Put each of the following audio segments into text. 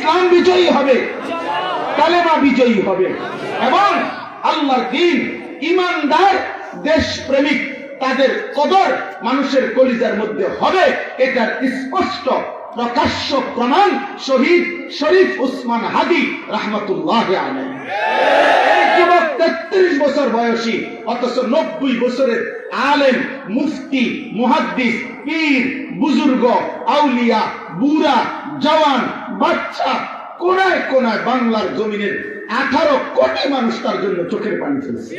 ইসলাম বিজয়ী হবে, কালেমা বিজয়ী হবে এবং আল্লাহর দ্বীন, ইমানদার, দেশপ্রেমিক তাদের কদর মানুষের কলিজার মধ্যে হবে। এটার স্পষ্ট প্রকাশ্য প্রমাণ শহীদ শরীফ উসমান হাদি রাহমাতুল্লাহ আলাইহি। এই যুবক 33 বছর বয়সী, অথচ 90 বছরের আলেম, মুফতি, মুহাদ্দিস, পীর, বুজুর্গ, আউলিয়া, বুড়া, জওয়ান, বাচ্চা, কোনায় কোনায় বাংলার জমিনের 18 কোটি মানুষ তার জন্য চোখের পানি ফেলছে।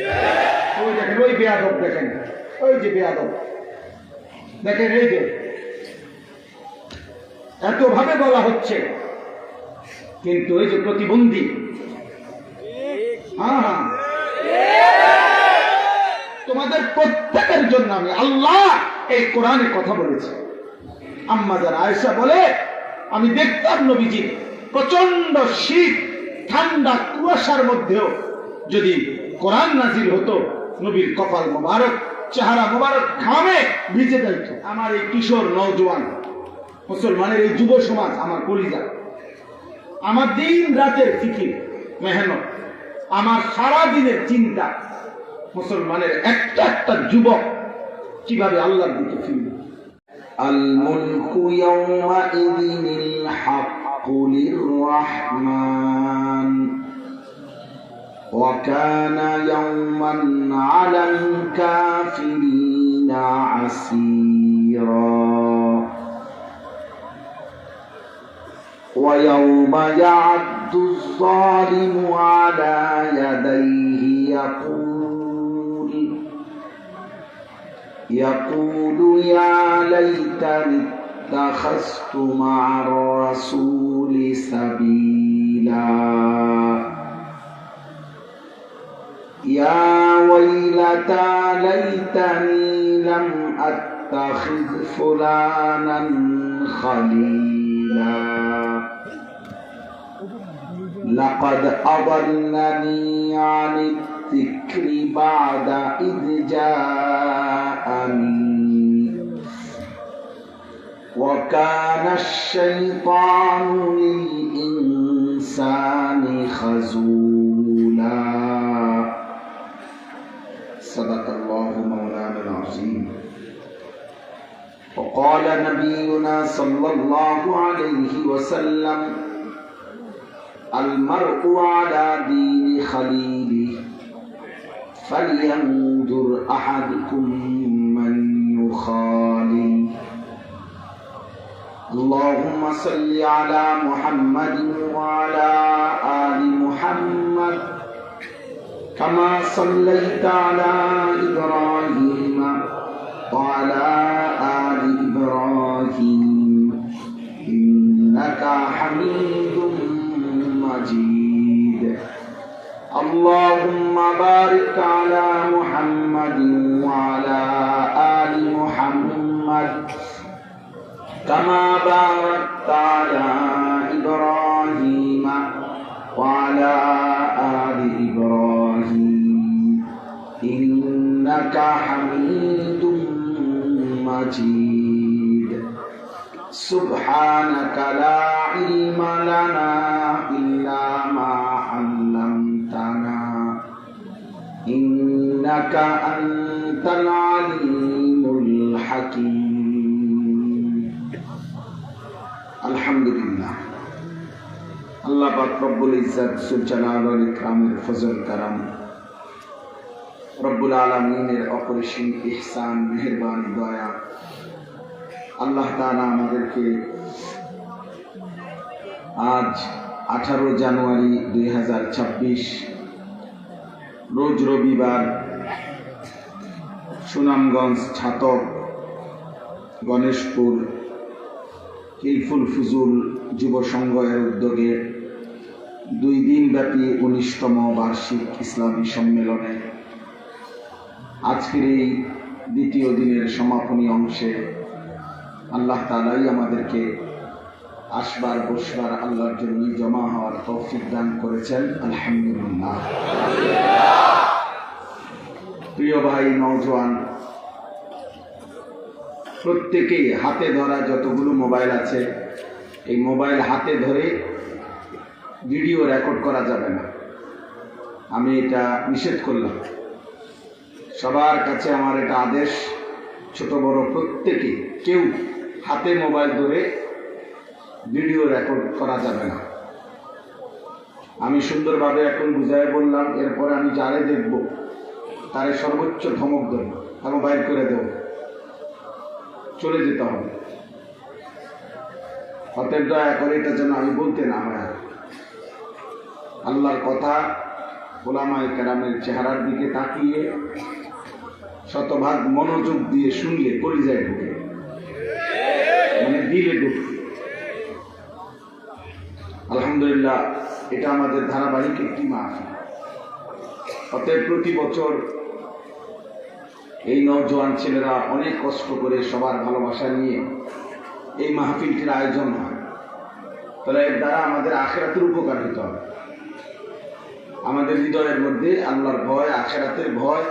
ওই দেখেন, ওই বেয়াদব দেখেন, ওই যে বেয়াদব দেখেন, এই যে এত ভাবে বলা হচ্ছে, কিন্তু এই যে প্রতিবন্ধী, তোমাদের প্রত্যেকের জন্য আমি আল্লাহ এই কোরআনে কথা বলেছি। আম্মা যারা আয়েশা বলে, আমি দেখতাম নবীজি প্রচন্ড শীত, ঠান্ডা, কুয়াশার মধ্যেও যদি কোরআন নাজিল হতো, নবীর কপাল মোবারক, চেহারা মোবারক ঘামে ভিজে যাইত। আমার এই কিশোর নওজোয়ান মুসলমানের এই যুব সমাজ আমার কলিজা, আমার দিন রাতের ফিকির, মেহনত, আমার সারা দিনের চিন্তা, মুসলমানের একটা একটা যুবক কিভাবে আল্লাহর দিকে ফিরবে। আল মুলকু ইয়াওমাইযিনিল হাক্কু লির-রাহমান ওয়া কানা ইয়াওমান আলাল কাফিরিনা আসীরা ويوم يعض الظالم على يديه يقول يا ليتني اتخذت مع الرسول سبيلا يا ويلتى ليتني لم أتخذ فلانا خليلا لقد أضلني عن الذكر بعد إذ جاءني وكان الشيطان للإنسان خذولا صدق الله مولانا العظيم وقال نبينا صلى الله عليه وسلم المرء على دين خليله فلينظر أحدكم من يخالل اللهم صل على محمد وعلى آل محمد كما صليت على إبراهيم وعلى آل إبراهيم إنك حميد مجيد اللهم بارك على محمد وعلى آل محمد كما باركت على إبراهيم وعلى آل إبراهيم إنك حميد مجيد سبحانك لا علم لنا إلا ما علمتنا إنك أنت العليم الحكيم الحمد لله আল্লাহ পাক রব্বুল ইজ্জত সুল জালাল ওয়াল ইকরামের ফজল কারাম, রব্বুল আলামিনের অপরিসীম ইহসান, মেহেরবানি, দয়া, আল্লাহ তাআলা আমাদেরকে আজ 18 জানুয়ারি 2026 রোজ রবিবার সুনামগঞ্জ ছাতক গণেশপুর হিলফুল ফুজুল যুব সংঘ এর উদ্যোগে 2 দিন ব্যাপী 19তম বার্ষিক ইসলামী সম্মেলনে আজকের এই দ্বিতীয় দিনের সমাপনী অংশে আল্লাহ তাআলাই আমাদেরকে আসবার বসবার আল্লাহর জন্য জমা হওয়ার তৌফিক দান করেছেন, আলহামদুলিল্লাহ। প্রিয় ভাই নওজোয়ান, প্রত্যেকেই হাতে ধরা যতগুলো মোবাইল আছে, এই মোবাইল হাতে ধরে ভিডিও রেকর্ড করা যাবে না। আমি এটা নিষেধ করলাম। সবার কাছে আমার এটা আদেশ, ছোট বড় প্রত্যেকে কেউ হাতে মোবাইল ধরে ভিডিও রেকর্ড করা যাবে না। আমি সুন্দরভাবে এখন বুঝাই বললাম, এরপরে আমি যারে দেখব তারে সর্বোচ্চ ধমক দেব এবং বাইর করে দেব, চলে যেতে হবে। অতএব দয়া করে এটা যেন আমি বলতে না হয়। আল্লাহর কথা ওলামায়ে কেরামের চেহারার দিকে তাকিয়ে শতভাগ মনোযোগ দিয়ে শুনলে কলিজায় ঢুকে, মানে দিলে ঢুকে। আলহামদুলিল্লাহ, এটা আমাদের ধারাবাহিক একটি মাহফিল। অতএব প্রতি বছর এই নওজোয়ান ছেলেরা অনেক কষ্ট করে সবার ভালোবাসা নিয়ে এই মাহফিলটির আয়োজন হয়। তাহলে এর দ্বারা আমাদের আখিরাতের উপকার হতে হবে। আমাদের হৃদয়ের মধ্যে আল্লাহর ভয়, আখিরাতের ভয়,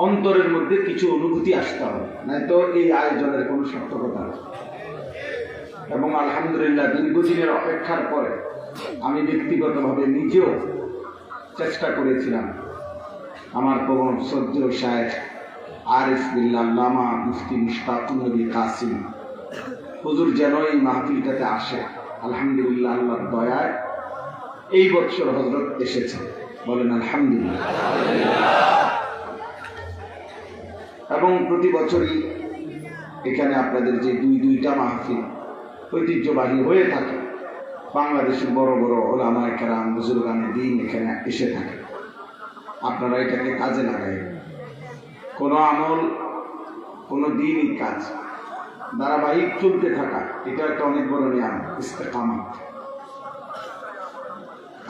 অন্তরের মধ্যে কিছু অনুভূতি আসতে হবে, নয়তো এই আয়োজনের কোনো সার্থকতা নেই। এবং আলহামদুলিল্লাহ, দীর্ঘদিনের অপেক্ষার পরে আমি ব্যক্তিগতভাবে নিজেও চেষ্টা করেছিলাম আমার প্রবণ শ্রদ্ধেয় শায়েখ আরিফ বিল্লাহ আল্লামা মুফতি মুশতাকুর নবী কাসিম হুজুর যেন এই মাহফিলটাতে আসে। আলহামদুলিল্লাহ, আল্লাহর দয়ায় এই বছর হযরত এসেছে, বলেন আলহামদুলিল্লাহ। এবং প্রতি বছরই এখানে আপনাদের যে দুইটা মাহফিল ঐতিহ্যবাহী হয়ে থাকে, বাংলাদেশের বড় বড় ওলামায়ে কেরাম, বুজুর্গানে দ্বীন এখানে এসে থাকে। আপনারা এটাকে কাজে লাগাই। কোনো আমল, কোনো দিনই কাজ ধারাবাহিক চলতে থাকা, এটা একটা অনেক বড় নিয়াম, ইস্তেকামাত।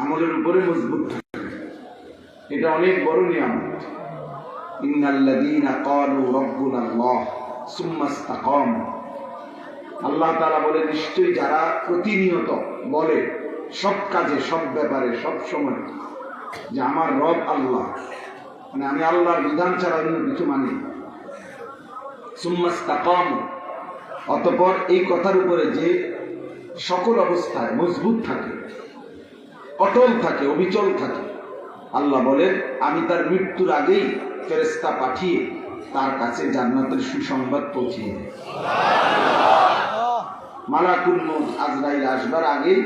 আমলের উপরে মজবুত থাকা, এটা অনেক বড় নিয়ামত। ইন্নাল্লাযীনা ক্বালু রাব্বুনাল্লাহ সুম্মা ইসতাকামু, আল্লাহ তাআলা বলে, নিশ্চয়ই যারা প্রতিনিয়ত বলে সব কাজে, সব ব্যাপারে, সব সময় যে আমার রব আল্লাহ, মানে আমি আল্লাহর বিধান ছাড়া অন্য কিছু মানি। সুম্মা ইসতাকামু, অতঃপর এই কথার উপরে যে সকল অবস্থায় মজবুত থাকে, অটল থাকে, অবিচল থাকে, আল্লাহ বলেন আমি তার মৃত্যুর আগেই ফেরেশতা পাঠিয়ে তার কাছে জান্নাতের সুসংবাদ পৌঁছিয়ে দেয়। মালাকুল মউত আজরাইল আসবার আগেই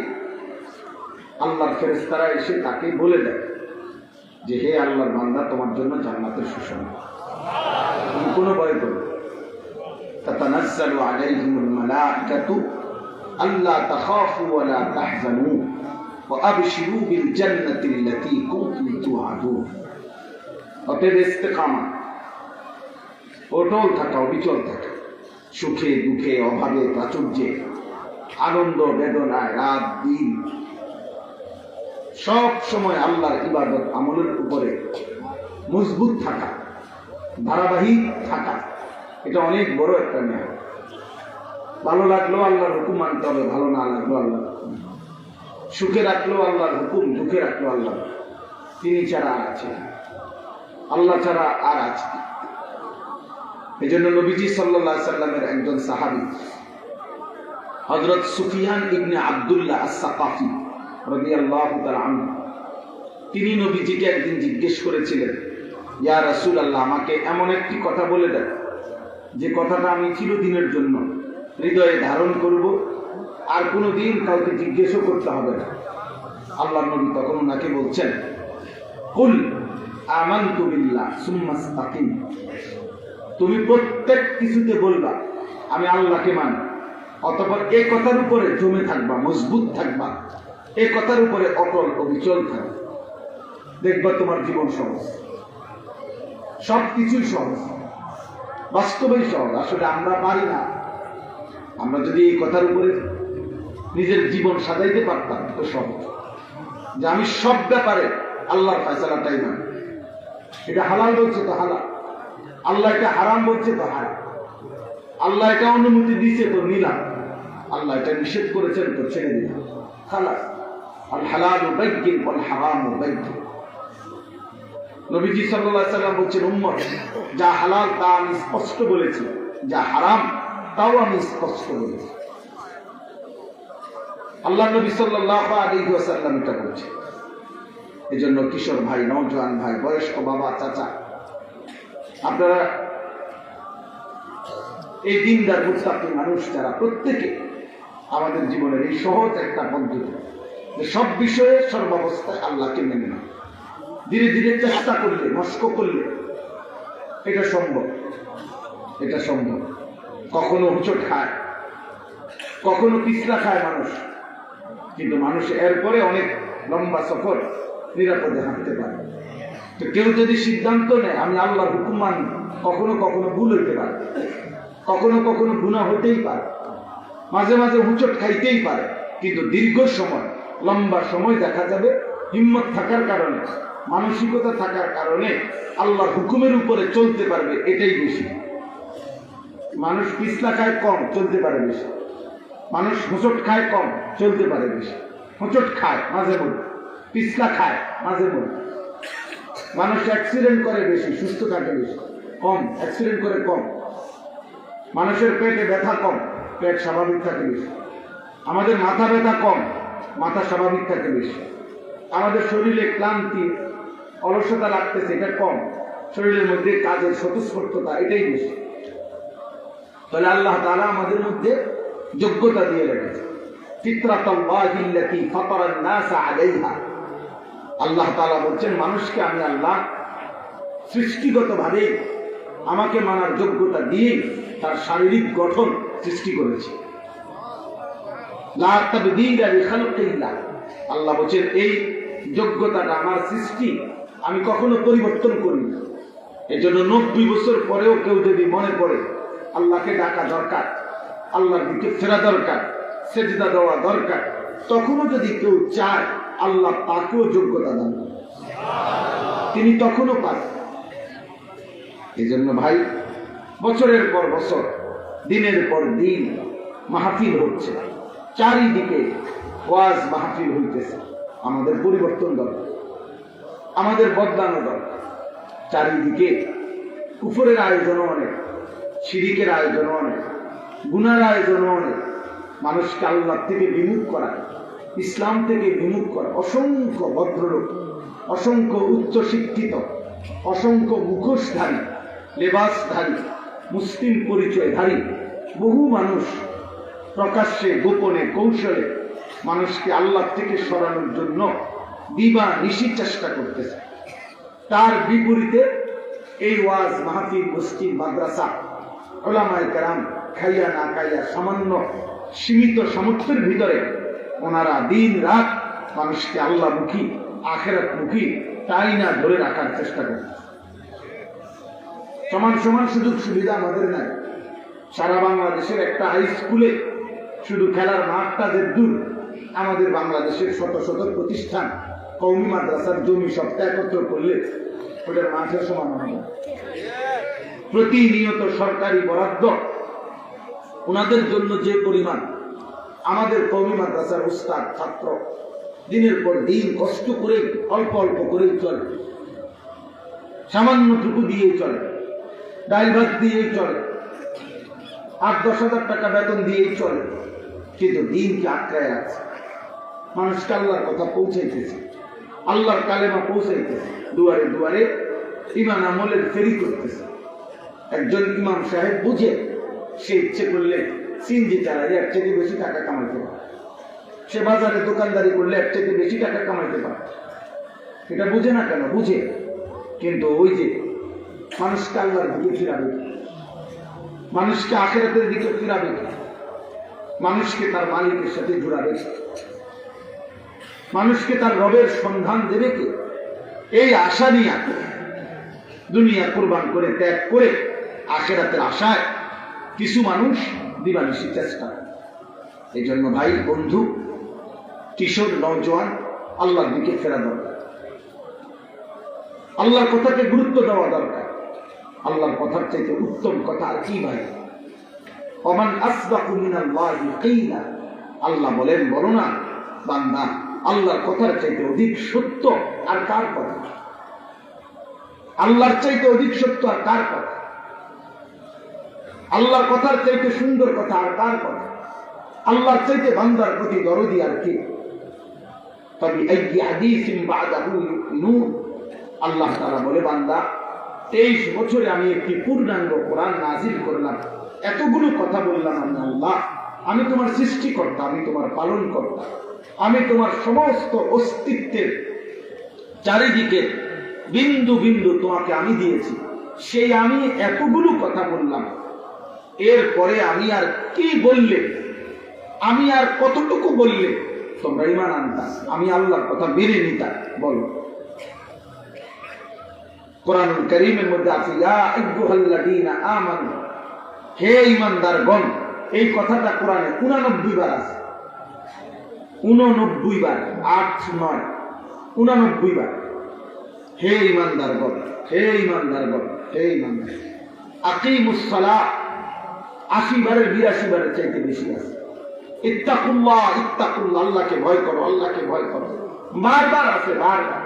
আল্লাহর ফেরেশতারা এসে তাকে বলে দেয় যে হে আল্লাহর বান্দা, তোমার জন্য জান্নাতের সুসংবাদ, তুমি কোনো ভয় করো। তাতানাজ্জালু আলাইহিমুল মালাইকাতু আল্লা তাখাফু ওয়া লা তাহজানু ওয়া আবশিরু বিল জান্নাতিল্লাতী কুনতুম তুআদুন। অতএব ইস্তেকামত, অটল থাকা, অবিচল থাকা, সুখে দুঃখে, অভাবে প্রাচুর্যে, আনন্দ বেদনায়, রাত দিন সব সময় আল্লাহর ইবাদত আমলের উপরে মজবুত থাকা, ধারাবাহিক থাকা, এটা অনেক বড় একটা নিয়ম। ভালো লাগলো আল্লাহর হুকুম মানতে হবে, ভালো না লাগলো আল্লাহর হুকুম। সুখে রাখলো আল্লাহর হুকুম, দুঃখে রাখলো আল্লাহ। তিনি ছাড়া আর আছে, আল্লাহ ছাড়া আর আছে। এই জন্য নবীজি সাল্লাল্লাহু আলাইহি সাল্লামের একজন সাহাবী হযরত সুফিয়ান ইবনে আব্দুল্লাহ আস-সাকাফি রাদিয়াল্লাহু তাআলা আনহু, তিনি নবীজিকে একদিন জিজ্ঞেস করেছিলেন, ইয়া রাসূলুল্লাহ, আমাকে এমন একটি কথা বলে দেন যে কথাটা আমি চিরদিনের জন্য হৃদয়ে ধারণ করব, আর কোনোদিন কাউকে জিজ্ঞেসও করতে হবে না। আল্লাহর নবী তখন ওনাকে বলছেন, কুল আমানতু বিল্লাহ সুম্মা ইসতাকিম, তুমি প্রত্যেক কিছুতে বলবা আমি আল্লাহকে মানি, অতঃপর এই কথার উপরে জমে থাকবা, মজবুত থাকবা, এই কথার উপরে অটল অবিচল থাকবা, দেখবা তোমার জীবন সহজ, সবকিছুই সহজ, বাস্তবেই সহজ। আসলে আমরা পারি না। আমরা যদি এই কথার উপরে নিজের জীবন সাজাইতে পারতাম তো সহজ, যে আমি সব ব্যাপারে আল্লাহর ফয়সালাটাই মানি। এটা হালাল বলছে তো হালাল, আল্লাহ এটা হারাম বলছে তো হারাম, আল্লাহ এটা অনুমতি দিয়েছে তো নিলাম, আল্লাহ এটা নিষেধ করেছেন তো ছেড়ে দিলাম, খালাস। আল হালালু বাইয়িন ওয়াল হারামু বাইয়িন। নবীজি সাল্লাল্লাহু আলাইহি সাল্লাম বলছেন, উম্মত, যা হালাল তা আমি স্পষ্ট বলেছি, যা হারাম তাও আমি স্পষ্ট বলেছি। আল্লাহ নবী সাল্লাল্লাহু আলাইহি ওয়াসাল্লাম এটা বলছে। এজন্য কিশোর ভাই, নওজোয়ান ভাই, বয়স্ক বাবা, চাচা, আপনারা এই দিনদার মুত্তাকি মানুষ যারা, প্রত্যেকে আমাদের জীবনের এই সহজ একটা পদ্ধতি যে সব বিষয়ে সর্বাবস্থায় আল্লাহকে মেনে না, ধীরে ধীরে চেষ্টা করলে, মস্ক করলে এটা সম্ভব। এটা সম্ভব। কখনো হোঁচট খায়, কখনো পিছলা খায় মানুষ, কিন্তু মানুষ এরপরে অনেক লম্বা সফর নিরাপদে হাঁটতে পারে। তো কেউ যদি সিদ্ধান্ত নেয় আমি আল্লাহর হুকুম মানি, কখনো কখনো ভুল হইতে পারে, কখনো কখনো গুনাহ হতেই পারে, মাঝে মাঝে হুঁচট খাইতেই পারে, কিন্তু দীর্ঘ সময়, লম্বা সময় দেখা যাবে হিম্মত থাকার কারণে, মানসিকতা থাকার কারণে আল্লাহর হুকুমের উপরে চলতে পারবে। এটাই বেশি। মানুষ পিছলা খায় কম, চলতে পারে বেশি। মানুষ হোঁচট খায় কম, চলতে পারে বেশি। হোঁচট খায় মাঝে মধ্যে, পিছলা খায় মাঝে মধ্যে। মানুষ অ্যাক্সিডেন্ট করে বেশি, সুস্থ থাকে বেশি। কম অ্যাক্সিডেন্ট করে কম। মানুষের পেটে ব্যথা কম, পেট স্বাভাবিক থাকে বেশি। আমাদের মাথা ব্যথা কম, মাথা স্বাভাবিক থাকে বেশি। আমাদের শরীরে ক্লান্তি, অলসতা লাগতেছে, এটা কম। শরীরের মধ্যে কাজের স্বতঃস্ফূর্ততা, এটাই বেশি। তাহলে আল্লাহ তাআলা আমাদের মধ্যে যোগ্যতা দিয়ে রেখেছে। ফিতরাতাল্লাহিল্লাতী ফাতারান নাস আলাইহা। আল্লাহ তাআলা বলছেন মানুষকে আমি আল্লাহ সৃষ্টিগতভাবে আমাকে মানার যোগ্যতা দিয়ে তার শারীরিক গঠন সৃষ্টি করেছি। লা তাবদীলা লিখালকিল্লাহ। আল্লাহ বলছেন এই যোগ্যতাটা আমার সৃষ্টি, আমি কখনো পরিবর্তন করি না। এজন্য 90 বছর পরেও কেউ যদি মনে করে আল্লাহকে ডাকা দরকার, আল্লাহর দিকে ফেরা দরকার, সেজদা দেওয়া দরকার, তখনও যদি কেউ চায় আল্লাহ তাকেও যোগ্যতা দান করেন, তিনি তখনও পারেন। এই জন্য ভাই, বছরের পর বছর, দিনের পর দিন মাহফিল হচ্ছে, চারিদিকে ওয়াজ মাহফিল হইতেছে। আমাদের পরিবর্তন দরকার, আমাদের বদলানো দরকার। চারিদিকে কুফরের আয়োজনও অনেক, শিরিকের আয়োজনও অনেক, গুনার আয়োজনও অনেক। মানুষকে আল্লাহ থেকে বিমুখ করা, ইসলাম থেকে বিমুখ করা অসংখ্য ভদ্রলোক, অসংখ্য উচ্চ শিক্ষিত, অসংখ্য মুখোশধারী, লেবাসধারী, মুসলিম পরিচয়ধারী বহু মানুষ প্রকাশ্যে, গোপনে, কৌশলে মানুষকে আল্লাহ থেকে সরানোর জন্য দিবা নিশি চেষ্টা করতেছে। তার বিপরীতে এই ওয়াজ মাহফিল, মসজিদ, মাদ্রাসা, উলামায়ে কেরাম খাইয়া না খাইয়া সামান্য সীমিত সামর্থ্যের ভিতরে ওনারা দিন রাত মানুষকে আল্লাহমুখী, আখিরাতমুখী তাই না ধরে রাখার চেষ্টা করতেছে। সমান সমান সুযোগ সুবিধা আমাদের নাই। সারা বাংলাদেশের একটা হাই স্কুলে শুধু খেলার মাঠটা যে দূর, আমাদের বাংলাদেশের শত শত প্রতিষ্ঠান, কওমি মাদ্রাসার জমি সবটা একত্র করলে ওটার মাঠের সমান হবে। প্রতিনিয়ত সরকারি বরাদ্দ ওনাদের জন্য যে পরিমাণ, আমাদের কওমি মাদ্রাসার উস্তাদ ছাত্র দিনের পর দিন কষ্ট করে অল্প অল্প করেই চলে, সামান্যটুকু দিয়েই চলে, ডাল ভাত দিয়েই চলে, 8-10 হাজার টাকা বেতন দিয়েই চলে, কিন্তু দিনকে আটকায় আছে। মানুষকে আল্লাহর কথা পৌঁছাইতেছে, আল্লাহর কালেমা পৌঁছাইতেছে, দুয়ারে দুয়ারে ইমান আমলের ফেরি করতেছে। একজন ইমাম সাহেব বুঝে, সে ইচ্ছে করলে সিনজি চালাইলে এর থেকে বেশি টাকা কামাইতে পারে, সে বাজারে দোকানদারি করলে এর থেকে বেশি টাকা কামাইতে পারে। এটা বুঝে না কেন? বুঝে, কিন্তু ওই যে মানুষকে আল্লাহর দিকে ফিরাবে, মানুষকে আখিরাতের দিকে ফিরাবে, মানুষকে তার মালিকের সাথে জুড়াবে, মানুষকে তার রবের সন্ধান দেবে কে, এই আশা নিয়ে দুনিয়া কুরবান করে, ত্যাগ করে আখিরাতের আশায় কিছু মানুষ দিবানিশি চেষ্টা। এই জন্য ভাই, বন্ধু, কিশোর, নওজোয়ান, আল্লাহর দিকে ফেরা দরকার, আল্লাহর কথাকে গুরুত্ব দেওয়া দরকার। আল্লাহর কথার চাইতে উত্তম কথা আর কি ভাই? ওমান আসদাকু মিনাল্লাহি কিলা। আল্লাহ বলেন, বলো না বান্দা, আল্লাহর কথার চাইতে অধিক সত্য আর কার কথা? আল্লাহর চাইতে অধিক সত্য আর কার কথা? আল্লাহর কথার চাইতে সুন্দর কথা আর কার কথা? আল্লাহর চাইতে বান্দার প্রতি দরদি আর কে? তবে এই হাদিসিন বাদাহু ইউমিনুন, আল্লাহ তাআলা বলে, বান্দা 23 বছরে আমি একটি পূর্ণাঙ্গ কোরআন নাজিল করলাম, এতগুলো কথা বললাম, আমি আল্লাহ, আমি তোমার সৃষ্টিকর্তা, আমি তোমার পালনকর্তা, আমি তোমার সমস্ত অস্তিত্বের চারিদিকে বিন্দু বিন্দু তোমাকে আমি দিয়েছি, সেই আমি এতগুলো কথা বললাম, এরপরে আমি আর কি বললে, আমি আর কতটুকু বললে তোমরা ঈমান আনতা, আমি আল্লাহর কথা মেনে নিতা? বলো। কোরআনুল কারীমের মধ্যে আছে, ইয়া আইয়ুহাল্লাযীনা আমানু, হে ঈমানদারগণ, এই কথাটা কোরআনে 89 বার আছে, 89 বার, 8 9 89 বার। হে ঈমানদারগণ, হে ঈমানদারগণ, হে ঈমানদার, আকিমুস সালাহ 80 বারের 82 বারের চাইতে বেশি আছে। ইত্তাকুল্লাহ, ইত্তাকুল্লাহ, আল্লাহকে ভয় করো, আল্লাহকে ভয় করো, বারবার আছে, বারবার।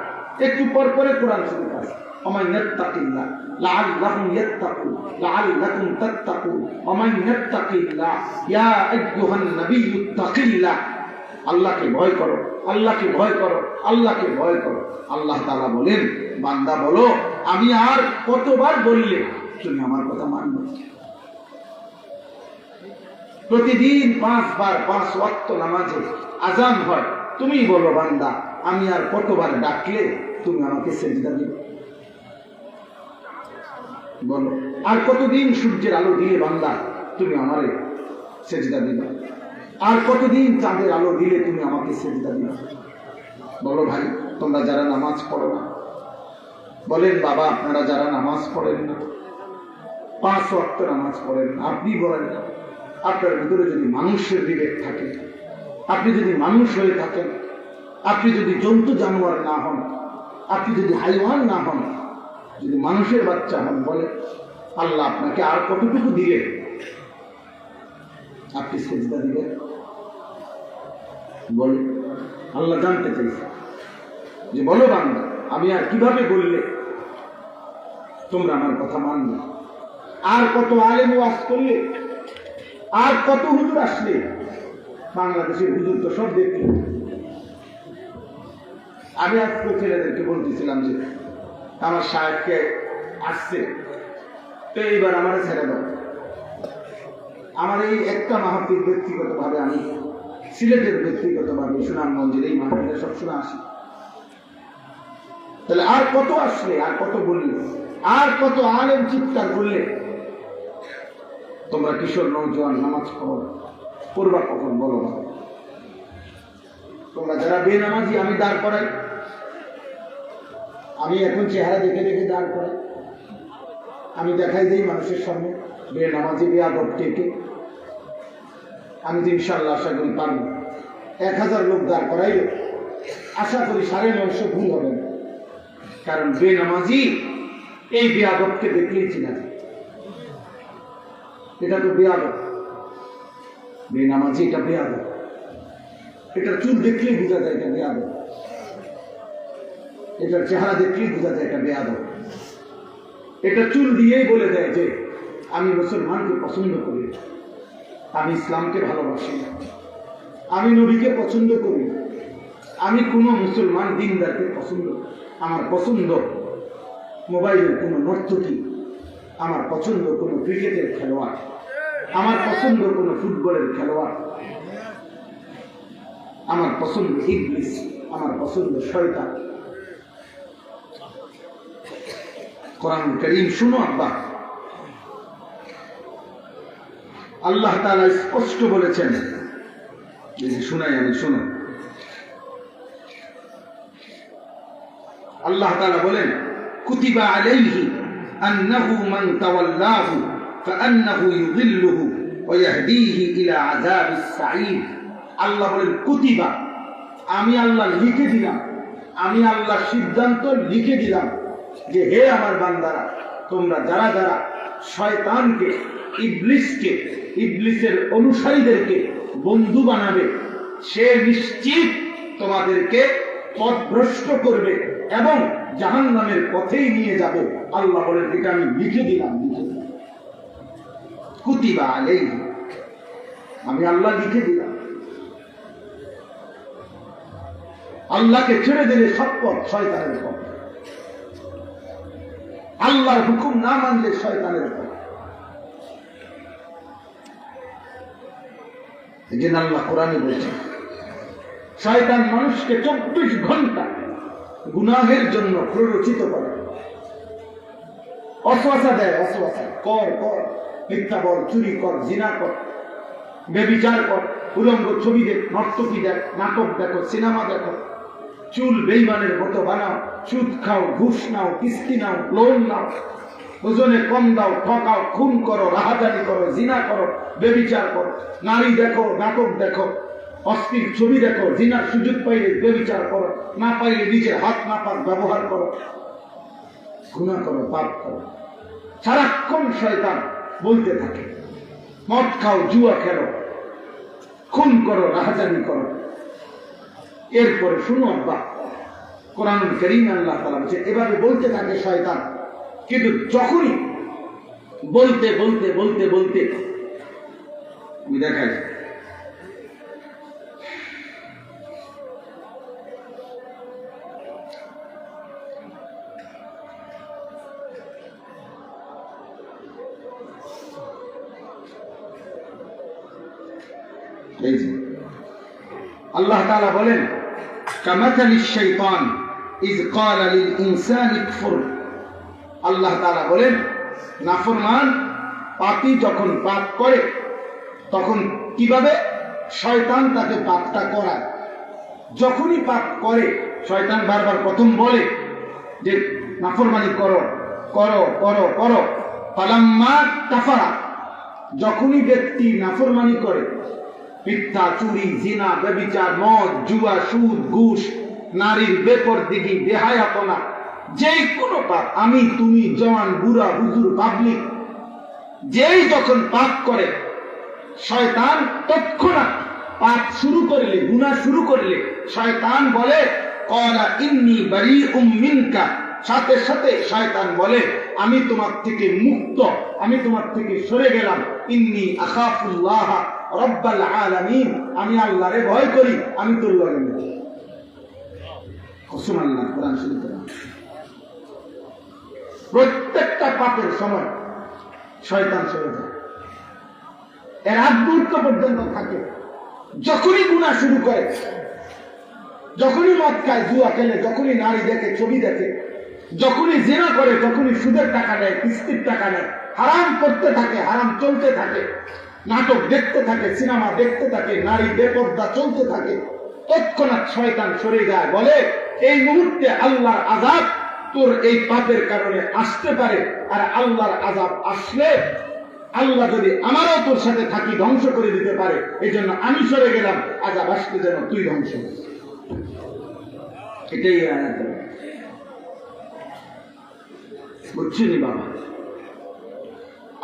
একটু পর পরে কোরআন শুরু আছে, ওমান ইয়াত্তাকিল্লাহ লাআল্লাহুম ইয়াত্তাকুন লাআল্লাকুম তাত্তাকুন, ওমান ইয়াত্তাকিল্লাহ ইয়া আইয়ুহান নাবিয়্যু তাকিল্লাহ, আল্লাহকে ভয় করো, আল্লাহকে ভয় করো, আল্লাহকে ভয় করো। আল্লাহ তাআলা বলেন, বান্দা বলো, আমি আর কতবার বললে তুমি আমার কথা মানবে? প্রতিদিন 5 বার 5 ওয়াক্ত নামাজে আজান হয়, তুমি বলো বান্দা, আমি আর কতবার ডাকলে তুমি আমাকে সেজদা দিবে? বলো, আর কতদিন সূর্যের আলো দিলে বান্দা তুমি আমারে সেজদা দিবে? আর কতদিন চাঁদের আলো দিলে তুমি আমাকে সেজদা দিবে? বলো ভাই, তোমরা যারা নামাজ পড়ো না, বলেন বাবা, আপনারা যারা নামাজ পড়েন না, 5 ওয়াক্ত নামাজ পড়েন না, আপনি বলেন না, আপনার ভিতরে যদি মানুষের বিবেক থাকে, আপনি যদি মানুষ হয়ে থাকেন, আপনি যদি জন্তু জানোয়ার না হন, আপনি যদি হাইওয়ান না হন, যদি মানুষের বাচ্চা হন, বলে আল্লাহ আপনাকে আর কতটুকু দিলে আপনি সেজদা দিবেন? বলে, আল্লাহ জানতে চাইছে যে বলো বান্দা, আমি আর কিভাবে বললে তোমরা আমার কথা মানবে? আর কত আলেম ওয়াজ করলে, আর কত হুজুর আসলে? বাংলাদেশের হুজুর তো সব দেখলে। আমি আজকে ছেলেদেরকে বলতেছিলাম যে আমার সাহেবকে আসছে, তো এইবার আমার ছেড়ে দাও। আমার এই একটা মাহফিল ব্যক্তিগতভাবে আমি সিলেটের ব্যক্তিগতভাবে সুনামগঞ্জের এই মাহফিলে সবসময় আসি, তাহলে আর কত আসলে, আর কত বললে, আর কত আলেম চিৎকার করলে তোমরা কিশোর নৌজওয়ান নামাজ পড়বা কখন? বলো। তোমরা যারা বেনামাজি, আমি দাঁড় করাই, আমি এখন চেহারা দেখে দেখে দাঁড় করাই, আমি দেখাই দিই মানুষের সামনে বেনামাজি বেয়াদব কে কে। আমি তো ইনশাআল্লাহ আশা করি পারবো। 1000 লোক দাঁড় করাইলে আশা করি 950 ভুল হবে না, কারণ বেনামাজি এই বেয়াদবকে দেখলেই চিনা যায়, এটা তো বেয়াদব, বেনামাজি এটা বেয়াদব, এটা চুল দেখলেই বোঝা যায় এটা বেয়াদব, এটার চেহারা দেখলেই বোঝা যায় এটা বেয়াদব, এটা চুল দিয়েই বলে দেয় যে আমি মুসলমানকে পছন্দ করি, আমি ইসলামকে ভালোবাসি, আমি নবীকে পছন্দ করি, আমি কোনো মুসলমান দিনদারকে পছন্দ, আমার পছন্দ মোবাইলের কোনো নর্তকী, আমার পছন্দ কোনো ক্রিকেটের খেলোয়াড়, আমার পছন্দ কোনো ফুটবলের খেলোয়াড়, আমার পছন্দ ইবলিস, আমার পছন্দ শয়তান। কোরআন কারীম শুনো আব্বা, আল্লাহ তাআলা স্পষ্ট বলেছেন, শুনাই আমি, শুনো। আল্লাহ তাআলা বলেন, কুতিবা আলাইহি আন্নাহু মান তাওয়াল্লাহু ফাআন্নাহু ইউযিল্লুহু ওয়া ইয়াহদিহি ইলা আযাবিস সাঈদ। আল্লাহ বলেন কুতিবা, আমি আল্লাহ লিখে দিলাম, আমি আল্লাহ সিদ্ধান্ত লিখে দিলাম যে হে আমার বান্দারা, তোমরা যারা যারা শয়তানকে, ইবলিসকে, ইবলিসের অনুসারীদেরকে বন্ধু বানাবে, সে নিশ্চিত তোমাদেরকে পথভ্রষ্ট করবে এবং জাহান্নামের পথেই নিয়ে যাবে। আল্লাহ বলেন এটা আমি লিখে দিলাম, লিখে দিলাম। কুতিবা আলাইহি, আমি আল্লাহ লিখে দিলাম। আল্লাহকে ছেড়ে দিলে সব পথ শয়তানের পথ, আল্লাহর হুকুম না মানলে শয়তানের পথ। এই জন্য আল্লাহ কোরআনে বলছেন শয়তান মানুষকে 24 ঘন্টা গুনাহের জন্য প্ররোচিত করে, অসওয়াসা দেয়, অসওয়াসা কর কর, মিথ্যা বল, চুরি কর, জিনা কর, বেবিচার কর, উলঙ্গ ছবি দেখ, নর্তকী দেখ, নাটক দেখো, সিনেমা দেখো, চুল বেইমানের মতো বানাও, সুদ খাও, ঘুষ নাও, কিস্তি নাও, লোন নাও, ওজনে কম দাও, ঠকাও, খুন করো, রাহাজানি করো, জিনা করো, বেবিচার করো, নারী দেখো, নাটক দেখো, অশ্লীল ছবি দেখো, জিনার সুযোগ পাইলে বেবিচার করো, না পাইলে নিজের হাত নাপাক ব্যবহার করো, গুনাহ করো, পাপ করো। সারাক্ষণ শয়তান বলতে থাকে মদ খাও, জুয়া খেলো, খুন করো, রাহাজানি করো। এরপরে শুনো আব্বা, কোরআনুল কারীমে আল্লাহ তাআলা বলেন এভাবে বলতে থাকে শয়তান, কিন্তু যখনই বলতে বলতে বলতে বলতে আমি দেখাই আল্লাহ তাআলা বলেন কামাথালিশ শাইতান ইয ক্বালা লিল ইনসানি কফুর। আল্লাহ তাআলা বলেন নাফরমান পাপী যখন পাপ করে তখন কিভাবে শয়তান তাকে পাপটা করায়। যখনই পাপ করে শয়তান বারবার প্রথম বলে যে নাফরমানি করো করো করো করো, ফালাম্মা কাফারা, যখনই ব্যক্তি নাফরমানি করে, মিথ্যা, চুরি, জিনা, ব্যভিচার, মদ, জুয়া, সুদ, ঘুষ, নারীর বেপরদিগি, বেহায়াপনা, যেই কোনো পাপ, আমি তুমি, জওয়ান, বুড়া, হুজুর, পাবলিক, যেই যখন পাপ করে শয়তান তৎক্ষণাৎ পাপ শুরু করলে, গুনাহ শুরু করলে শয়তান বলে ক্বালা ইন্নী বারীউম মিনকা, সাথে সাথে শয়তান বলে আমি তোমার থেকে মুক্ত, আমি তোমার থেকে সরে গেলাম। ইন্নী আখাফুল্লাহ রব্বাল আলামিন, আমি আল্লাহরে ভয় করি, আমি তোর লগে নেই। কসম আল্লাহ, কোরআন শরীফ। প্রত্যেকটা পাপের সময় শয়তান সরে যায়, এর আগ মুহূর্ত পর্যন্ত থাকে। যখনই গুনাহ শুরু করে, যখনই মদ খায়, জুয়া খেলে, যখনই নারী দেখে, ছবি দেখে, যখনই জিনা করে, যখনই সুদের টাকা নেয়, কিস্তির টাকা নেয়, হারাম করতে থাকে, হারাম চলতে থাকে, নাটক দেখতে থাকে, সিনেমা দেখতে থাকে, নারী বেপর্দা চলতে থাকে, তৎক্ষণাৎ শয়তান সরে যায়, বলে এই মুহূর্তে আল্লাহর আযাব তোর এই পাপের কারণে আসতে পারে, আর আল্লাহর আযাব আসলে আল্লাহ যদি আমারও তোর সাথে থাকি ধ্বংস করে দিতে পারে, এই জন্য আমি সরে গেলাম, আযাব আসলে যেন তুই ধ্বংস হোস। এটাই আয়াত। বুঝছিনি বাবা?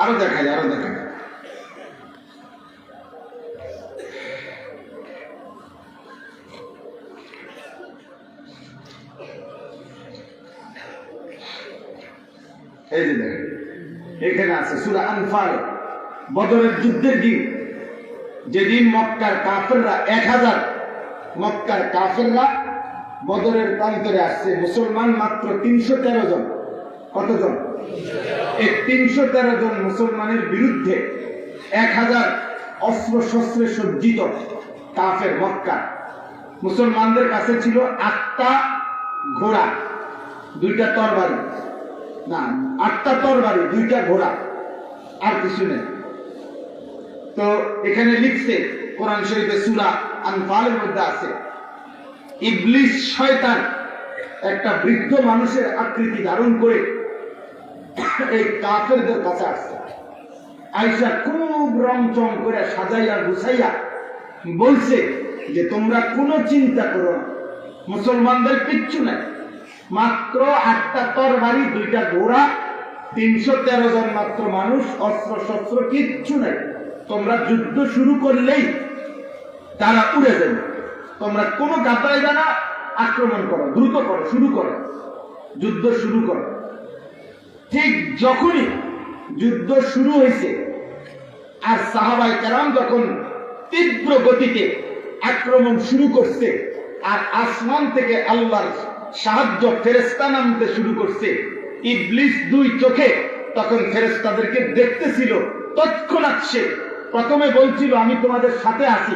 আরো দেখাই, আরো দেখাই। এই যে দেখেন, এখানে আছে সূরা আনফাল, বদরের যুদ্ধের দিন, যেদিন মক্কার কাফেররা 1000 মক্কার কাফেররা বদরের প্রান্তরে আসছে, মুসলমান মাত্র 313 জন। কতজন? এই 313 জন মুসলমানের বিরুদ্ধে 1000 অস্ত্র শস্ত্রে সজ্জিত কাফের মক্কা। মুসলমানদের কাছে ছিল 8টা ঘোড়া, 2টা তরবারি, না 8টা তরবারি, 2টা ঘোড়া, আর কিছু নেই। তো এখানে লিখছে কোরআন শরীফে সূরা আনফালের মধ্যে আছে, ইবলিস শয়তান একটা বৃদ্ধ মানুষের আকৃতি ধারণ করে এই কাফেরদের কাছে আসছে। আয়েশা খুব রংচং করে সাজাইয়া গুছাইয়া বলছে যে তোমরা কোনো চিন্তা করো না, মুসলমানদের কিচ্ছু নাই, মাত্র 8টা তরবারি, 2টা ঘোড়া, 313 জন মাত্র মানুষ, অস্ত্র শস্ত্র কিচ্ছু নাই, তোমরা যুদ্ধ শুরু করলেই তারা উড়ে যাবে, তোমরা কোনো ঘাবড়াইবে না, আক্রমণ করো, দ্রুত করো, শুরু করো, যুদ্ধ শুরু করো। ঠিক যখনই যুদ্ধ শুরু হয়েছে আর সাহাবায়ে কেরাম যখন তীব্র গতিতে আক্রমণ শুরু করছে, আর আসমান থেকে আল্লাহর সাহায্য ফেরেশতা নামতে শুরু করছে। ইবলিস দুই চোখে তখন ফেরেশতাদেরকে দেখতেছিল। তৎক্ষণাৎ সে প্রথমে বলছিল আমি তোমাদের সাথে আছি,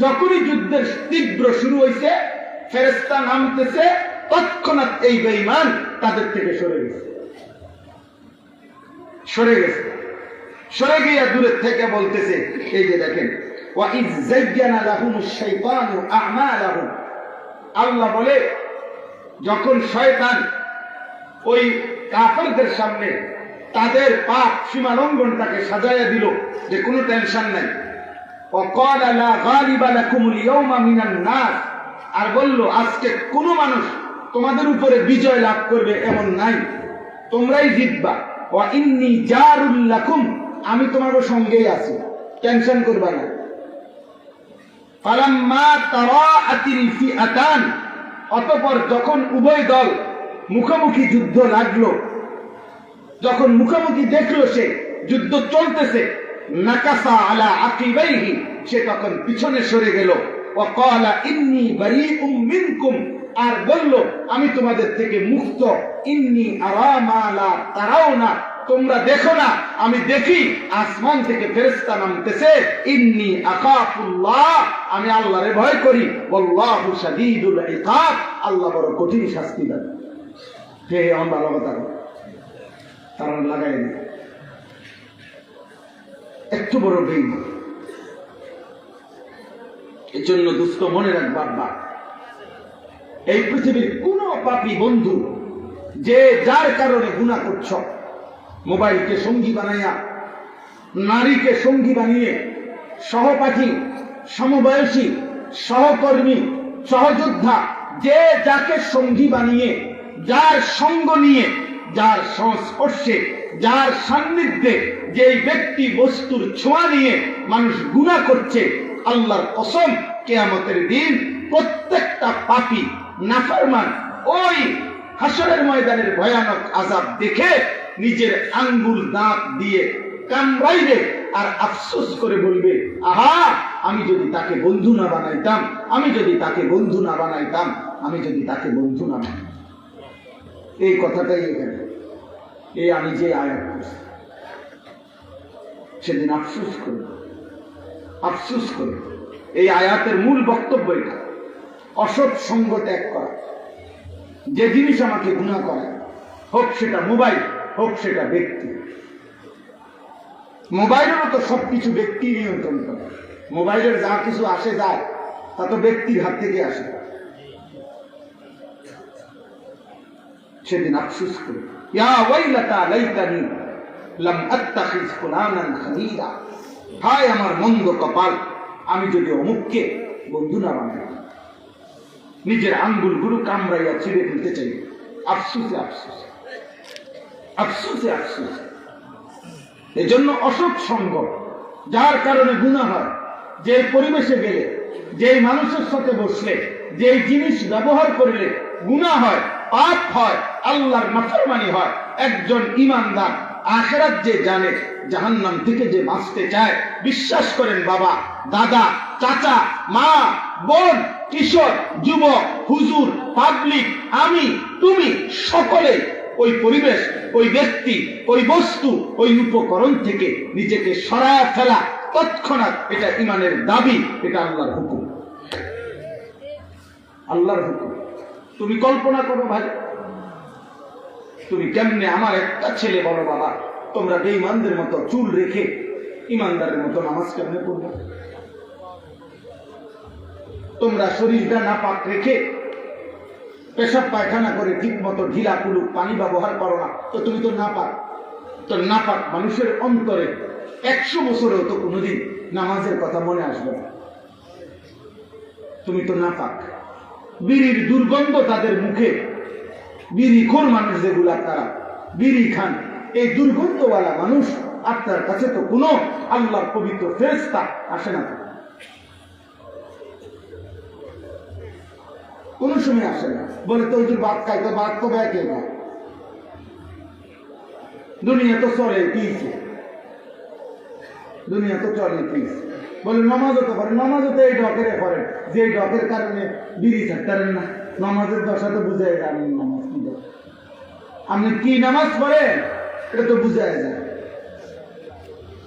যখনই যুদ্ধের তীব্র শুরু হয়েছে ফেরেশতা নামতেছে, তৎক্ষণাৎ এই বেঈমান তাদের থেকে সরে গেছে, সরে গিয়ে দূরের থেকে বলতেছে, এই যে দেখেন, ওয়াইজ যায়্যানা লাহুমুশ শাইতানু আ'মালাহুম, আল্লাহ বলে যখন শয়তান ওই কাফেরদের সামনে তাদের পাপ সীমালঙ্ঘনটাকে সাজায়া দিল যে কোনো টেনশন নাই, ওয়াকালা লা গালিবা লাকুমুল ইয়াওমা মিনান নাস, আর বলল আজকে কোনো মানুষ তোমাদের উপরে বিজয় লাভ করবে এমন নাই, তোমরাই জিতবা। ওয়া ইন্নী জারুল লাকুম, আমি তোমাদের সঙ্গেই আছি, টেনশন করবা না। ফালাম্মা তারাআতিল ফিআতান, অতঃপর যখন উভয় দল মুখোমুখি যুদ্ধ লাগলো, যখন মুখোমুখি দেখলো সে যুদ্ধ চলতেছে, নাকাসা আলা আকিবাইহি, সে তখন পিছনে সরে গেল। ওয়া ক্বালা ইন্নী বারীউম মিনকুম, আর বলল আমি তোমাদের থেকে মুক্ত। ইন্নী আরা মা লা তারাউনা, তোমরা দেখো না আমি দেখি। আসমান থেকে ফেরেশতা নামতেছে। ইন্নী আখাফুল্লাহ, আমি আল্লাহরে ভয় করি। ওয়াল্লাহু শাদীদুল ইকাব, আল্লাহ বড় কঠিন শাস্তি দেন। হে আমরা কথা তারা লাগাই না, একটু বড় বেঈমান। এই জন্য দুস্থ মনে রাখ বাবা, এই পৃথিবীর কোন পাপী বন্ধু যে যার কারণে গুনাহ করছ, মোবাইলকে সঙ্গী বানাইয়া, নারীকে সঙ্গী বানিয়ে, সহপাঠী, সমবয়সী, সহকর্মী, সহযোদ্ধা, যে যাকে সঙ্গী বানিয়ে, যার সঙ্গ নিয়ে, যার সংস্পর্শে, যার সান্নিধ্যে যেই ব্যক্তি বস্তুর ছোঁয়া নিয়ে মানুষ গুনাহ করছে, আল্লাহর কসম কিয়ামতের দিন প্রত্যেকটা পাপী নাফরমান ওই হাসরের ময়দানের ভয়ানক আযাব দেখে নিজের আঙ্গুল দাঁত দিয়ে কামড়াইবে আর আফসোস করে বলবে, আহা আমি যদি তাকে বন্ধু না বানাইতাম, আমি যদি তাকে বন্ধু না বানাইতাম, আমি যদি তাকে বন্ধু না বানাইতাম। এই কথাটাই এখানে, এই আমি যে আয়াত করছি সেদিন আফসোস করব, আফসোস করব। এই আয়াতের মূল বক্তব্য এটা, অসৎ সঙ্গ ত্যাগ করা। যে জিনিস আমাকে গুনাহ করে, হোক সেটা মোবাইল, হোক সেটা ব্যক্তি। মোবাইলেরও তো সবকিছু ব্যক্তি নিয়ন্ত্রণ করে। মোবাইলের যা কিছু আসে যায় তা তো ব্যক্তির হাত থেকে আসে। সেদিন আফসোস করি, ইয়া ওয়াইলাতা লাইতানি লাম আত্তাখিজ ফুলানান খালিলা, হায় আমার মন্দ কপাল, আমি যদি অমুককে বন্ধু না বানাই। নিজের আঙ্গুলগুলো কামড়াইয়া ছিঁড়ে ফেলতে চাই। আফসোসে আফসোস, আফসোসে আফসোস। এই জন্য অসৎ সঙ্গ, যার কারণে গুনাহ হয়, যে পরিবেশে গেলে, যে মানুষের সাথে বসলে, যে জিনিস ব্যবহার করলে গুনাহ হয়, পাপ হয়, আল্লাহর নাফরমানি হয়, একজন ঈমানদার আখিরাত যে জানে, জাহান্নাম থেকে যে বাঁচতে চায়, বিশ্বাস করেন বাবা, দাদা, চাচা, মা, বোন, কিশোর, যুবক, হুজুর, পাবলিক, আমি, তুমি সকলে ওই পরিবেশ, ওই ব্যক্তি, ওই বস্তু, ওই উপকরণ থেকে নিজেকে সরায়া ফেলা তৎক্ষণাৎ, এটা ইমানের দাবি, এটা আল্লাহর হুকুম, আল্লাহর হুকুম। তুমি কল্পনা করো ভাই, তুমি কেমনে, আমার একটা ছেলে বলো বাবা, তোমরা বেঈমানদের মতো চুল রেখে ইমানদারের মতো নামাজ কেমনে পড়বে? তোমরা শরীরটা নাপাক রেখে পেশাব পায়খানা করে ঠিক মতো ঢিলা কুলুক পানি ব্যবহার করো না, তো তুমি তো নাপাক। তো নাপাক মানুষের অন্তরে 100 বছরেও তো কোনোদিন নামাজের কথা মনে আসবে না। তুমি তো নাপাক। বিড়ির দুর্গন্ধ তাদের মুখে, বিড়িখোর মানুষ যেগুলা, তারা বিড়ি খান, এই দুর্গন্ধওয়ালা মানুষ, আপনার কাছে তো কোনো আল্লাহর পবিত্র ফেরেশতা আসে না, কোন সময় আসে না। বলে তো ওদের বাদ খাই, তো বাদ তো ব্যাকে না, দুনিয়া তো চলে পিছে, দুনিয়া তো চলে পিছে। বলে নামাজও তো করে, নামাজও তো এই ডকেরে করেন, যে ডকের কারণে বিড়ি ছাড়তেন না, নামাজের দশা তো বুঝাই যায় আমি নামাজ কি দরকার। আপনি কি নামাজ পড়েন এটা তো বুঝাই যায়,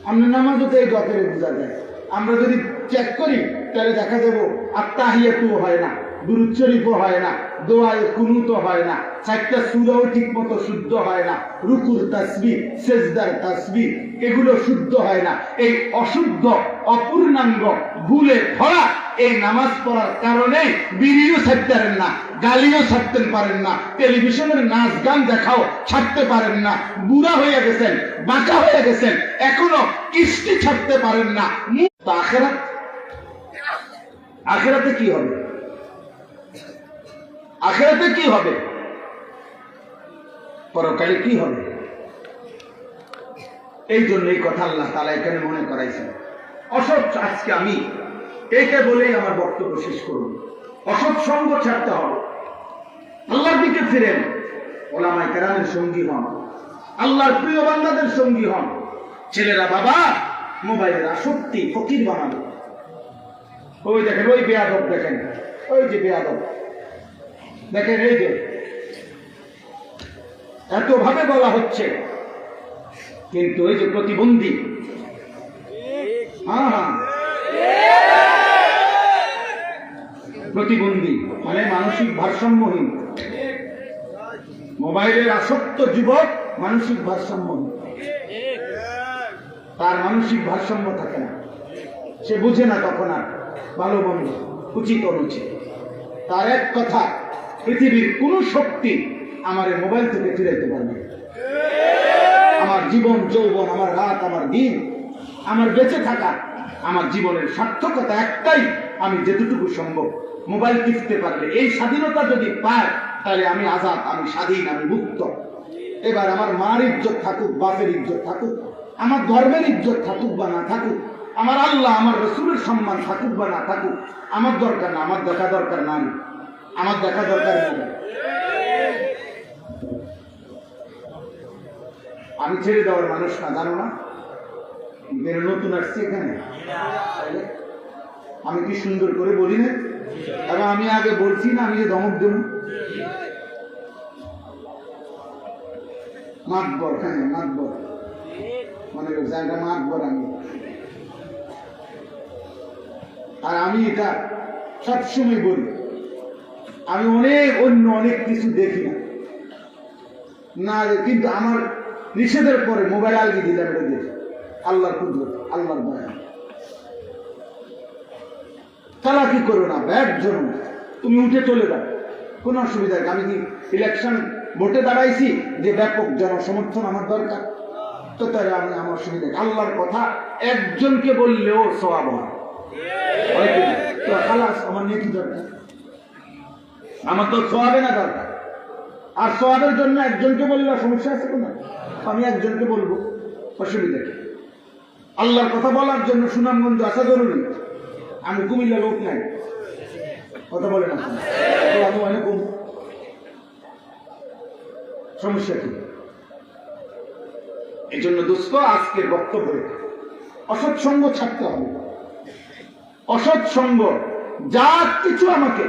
আপনি নামাজও তো এই ডকের বোঝা যায়। আমরা যদি চেক করি তাহলে দেখা যাবো আত্মাহিয়াতু হয় না, দুরূদ শরীফও হয় না, দোয়ায়ে কুনুতও হয় না, চারটা সূরাও ঠিক মতো শুদ্ধ হয় না, রুকুর তাসবিহ, সেজদার তাসবিহ এগুলো শুদ্ধ হয় না। এই অশুদ্ধ অপূর্ণাঙ্গ ভুলে ভরা এই নামাজ পড়ার কারণে বিড়িও ছাড়তে পারেন না, গালিও ছাড়তে পারেন না, টেলিভিশনের নাচ গান দেখাও ছাড়তে পারেন না, বুড়া হয়ে গেছেন, বাঁকা হয়ে গেছেন, এখনো কিস্তি ছাড়তে পারেন না। আখেরাত, আখেরাতে কি হবে? আখেরাতে কি হবে? পরকালে কি হবে? এই জন্য এই কথা আল্লাহ তাআলা এখানে মনে করাইছেন। অসৎ, আজকে আমি এইটা বলেই আমার বক্তব্য শেষ করব। অসৎ সঙ্গ ছাড়তে হবে, আল্লাহর দিকে ফিরেন, ওলামায়ে কেরামের সঙ্গী হন, আল্লাহর প্রিয় বান্দাদের সঙ্গী হন। ছেলেরা বাবা মোবাইলের আসক্তি ফকির বানানো। ওই দেখেন, ওই বেয়াদব দেখেন, ওই যে বেয়াদব দেখেন, এই যে এত ভাবে বলা হচ্ছে, কিন্তু ওই যে প্রতিবন্ধী, প্রতিবন্ধী মানে মানসিক ভারসাম্যহীন, মোবাইলের আসক্ত যুবক মানসিক ভারসাম্যহীন, তার মানসিক ভারসাম্য থাকে না, সে বুঝে না তখন আর ভালো মন্দ, উচিত অনুচিত। তার এক কথা, পৃথিবীর কোন শক্তি আমার এই মোবাইল থেকে ফিরাইতে পারবে। আমার জীবন যৌবন, আমার রাত, আমার দিন, আমার বেঁচে থাকা, আমার জীবনের সার্থকতা একটাই, আমি যেটুকু সম্ভব মোবাইল টিপতে পারলে, এই স্বাধীনতা যদি পায় তাহলে আমি আজাদ, আমি স্বাধীন, আমি মুক্ত। এবার আমার মার ইজ্জত থাকুক, বাপের ইজ্জত থাকুক, আমার ধর্মের ইজ্জত থাকুক বা না থাকুক, আমার আল্লাহ আমার রসুলের সম্মান থাকুক বা না থাকুক, আমার দরকার না, আমার দেখা দরকার না, আমার দেখা দরকার নেই। আমি ছেড়ে দেওয়ার মানুষ না, জানো না? নতুন আসছি এখানে, আমি কি সুন্দর করে বলি না? এবং আমি আগে বলছি না আমি যে ধমক দেব, মাতবর, হ্যাঁ মাতবর, মানে জায়গা মাতবর আমি। আর আমি এটা সবসময় বলি, আমি অনেক কিছু দেখি না, কিন্তু আমার নিষেধের পরে মোবাইল আলগি দিলাম, এটা দেখি আল্লাহর কুদরত, আল্লাহর দয়া। চালাকি করো না, ব্যাগ ধরো না, তুমি উঠে চলে যাও, কোন অসুবিধা নেই। আমি কি ইলেকশন ভোটে দাঁড়াইছি যে ব্যাপক জনসমর্থন আমার দরকার? তো তাহলে আমি আমার অসুবিধা, আল্লাহর কথা একজনকে বললেও সওয়াব হয়। আমার নিয়ে কি দরকার? আমার তো সওয়াবে না দরকার, আর সওয়াবের জন্য একজনকে বললে সমস্যা আছে কোনো? আমি একজনকে বলবো, অসুবিধা কি? আল্লাহর কথা বলার জন্য সুনামগঞ্জ আসা জরুরি। আমি কুমিল্লা লোক নাই, কথা বলে না, আমি অনেক সমস্যা কি? এই জন্য দোস্ত, আজকের বক্তব্য অসৎ সঙ্গ ছাড়তে হবে। অসৎ সঙ্গ যা কিছু আমাকে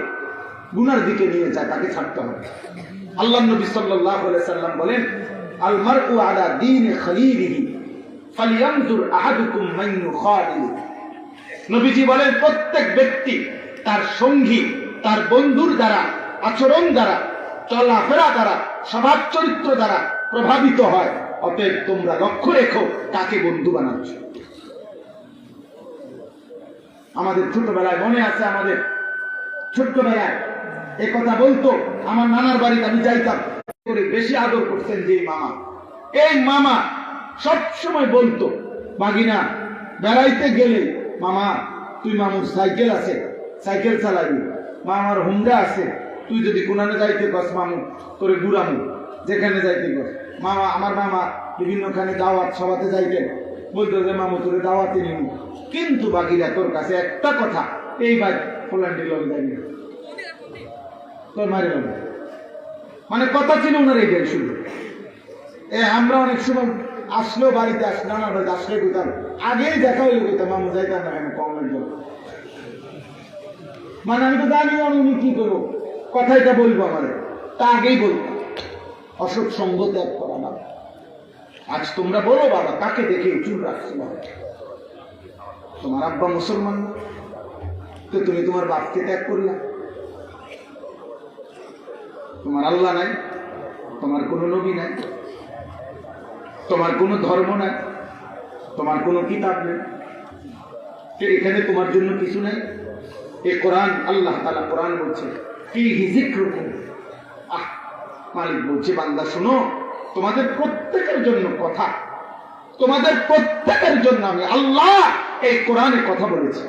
গুনার দিকে নিয়ে যায় তাকে ছাড়তে হবে। আল্লাহ নবী সাল্লাল্লাহু আলাইহি সাল্লাম বলেন, আল মারউ আলা দীনি খলিলিহি ফালইয়ানজুর আহাদুকুম মান ইউখালিল। নবীজি বলেন, প্রত্যেক ব্যক্তি তার সঙ্গী, তার বন্ধুর দ্বারা, আচরণ দ্বারা, চলাফেরা দ্বারা, স্বভাব চরিত্র দ্বারা প্রভাবিত হয়। অতএব তোমরা লক্ষ্য রেখো কাকে বন্ধু বানাচ্ছ। আমাদের ছোটবেলায় মনে আছে, আমাদের ছোট্টবেলায় এ কথা বলতো, আমার নানার বাড়িতে আমি যাইতাম, বেশি আদর করতেন যে মামা, এই মামা সব সময় বলতো, বাগিনা বেড়াইতে গেলে, মামা তুই মামুর সাইকেল আছে, সাইকেল চালাবি, মামার হুন্ডা আছে, তুই যদি কোনানে যাইতে কস মামু তোরে ঘুরামু, যেখানে যাইতে কস। মামা, আমার মামা বিভিন্নখানে দাওয়াত সভাতে যাইতেন, বলতো যে মামু তোরে দাওয়াতে নিব, কিন্তু বাগিরা তোর কাছে একটা কথা, এই বাই ফোলান্ডি লগে যাবি তোর মারে লগে, মানে কথা ছিল ওনার এইটাই শুরু। আমরা অনেক সময় আসলেও বাড়িতে নানার বাড়িতে আসলে কোথাও আগেই দেখা হইলে কোথাও মামু যাইতাম না কেন কমের জন্য। মানে আমি তো জানি আমি কি করবো, কথাইটা বলবো আমার, তা আগেই বলবো অসৎ সঙ্গ ত্যাগ করা না। আজ তোমরা বলো বাবা, কাকে দেখে চুল রাখছো বাবা? তোমার আব্বা মুসলমান না, তো তুমি তোমার বাপকে ত্যাগ করলা। তোমার আল্লাহ নাই, তোমার কোনো নবী নাই, তোমার কোনো ধর্ম নাই, তোমার কোনো কিতাব নেই, এখানে তোমার জন্য কিছু নাই। এ কোরআন, আল্লাহ তাআলা কোরআন বলছে ফীহি যিকরুকুম। মালিক বলছে বান্দা শোনো, তোমাদের প্রত্যেকের জন্য কথা, তোমাদের প্রত্যেকের জন্য আমি আল্লাহ এই কোরআনে কথা বলেছি,